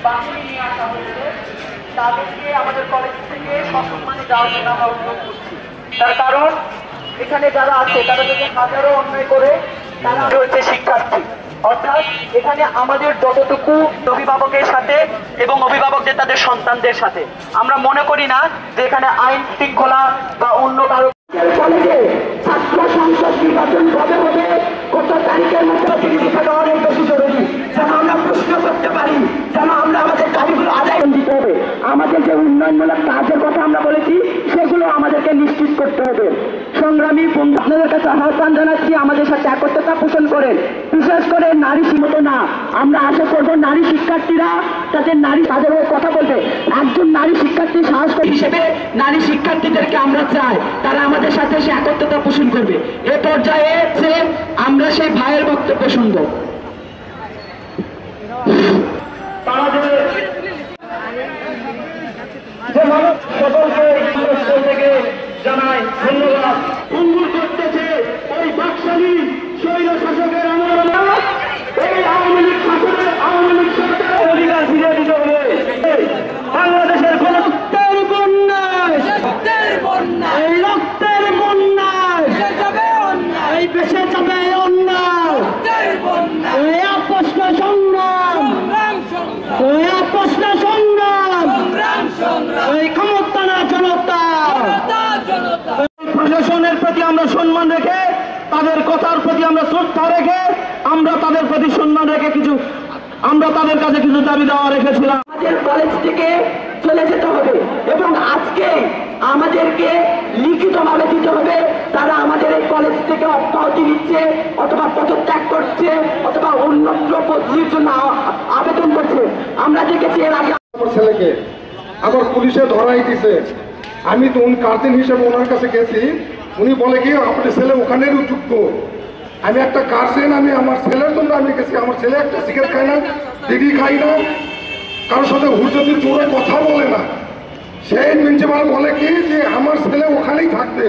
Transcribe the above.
বাহিনী নিয়ে আসা হয়েছে, তাদেরকে আমাদের কলেজ থেকে সসম্মানে যাওয়ার জন্য আমরা অনুরোধ করছি। তার কারণ এখানে যারা আছে তারা যদি হাজারো অন্যায় করে, তারা হচ্ছে শিক্ষার্থী। অর্থাৎ এখানে আমাদের যতটুকু অভিভাবকের সাথে এবং অভিভাবকদের তাদের সন্তানদের সাথে, আমরা মনে করি না যে এখানে আইন শৃঙ্খলা বা অন্য কারো কলেজে ছাত্র সংসদ নির্বাচন কবে হবে, কত তারিখের মধ্যে থাকা অনেক বেশি জরুরি, যেন আমরা প্রশ্ন করতে পারি, যেন আমরা আমাদের দাবিগুলো আদায় দিতে হবে। আমাদের যে উন্নয়নমূলক কাজের কথা আমরা বলেছি সেগুলো আমাদেরকে নিশ্চিত করতে হবে। সংগ্রামী বন্ধু, আপনাদের কাছে আহ্বান জানাচ্ছি আমাদের সাথে একত্রতা পোষণ করেন। বিশেষ করে নারী সীমিত না, আমরা আশা করবো নারী শিক্ষার্থীরা তাদের তাদের কথা বলবে। একজন নারী শিক্ষার্থী সাহস হিসেবে নারী শিক্ষার্থীদেরকে আমরা চাই তারা আমাদের সাথে সে একত্রতা পোষণ করবে। এ পর্যায়ে আমরা সেই ভাইয়ের বক্তব্য শুনব। সকলকে জানাই ধন্যবাদ। ভঙ্গুর করতেছে ওই বাকশালী স্বৈর শাসকের আমল, এই আওয়ামী লীগ শাসনের আওয়ামী লীগ সরকারের অধিকার ফিরিয়ে দিতে হবে। বাংলাদেশের কোন রক্তের বন্যায়, এই রক্তের বন্যায় এই বেঁচে যাবে অন্যায়, এই প্রশ্ন সংগ্রাম, এই প্রশ্ন সংগ্রাম, এই ক্ষমতা না জনতা। প্রশাসনের প্রতি আমরা সম্মান রেখে, তাদের কথার প্রতি আমরা শ্রদ্ধা রেখে, আমরা তাদের প্রতি সম্মান রেখে আমরা তাদের কাছে কিছু দাবি দেওয়া রেখেছিলাম। আমাদের কলেজ থেকে চলে যেতে হবে এবং আজকে আমাদেরকে লিখিতভাবে দিতে হবে তারা আমাদের এই কলেজ থেকে অব্যাহতি দিচ্ছে অথবা পদত্যাগ করছে অথবা অন্যত্র বদলির জন্য আবেদন করছে। আমরা দেখেছি এর আগে আমার ছেলেকে আবার পুলিশে ধরাই দিছে। আমি তো গার্জেন হিসেবে ওনার কাছে গেছি, উনি বলে কি আপনার ছেলে ওখানেরও যোগ্য। আমি একটা গার্জেন, আমি আমার ছেলের জন্য আমি গেছি। আমার ছেলে একটা সিগারেট খায় না, ডিগ্রি খাই না, কারোর সাথে হুজুরের জোরে কথা বলে না। সেই প্রিন্সিপাল বলে কি যে আমার ছেলে ওখানেই থাকবে।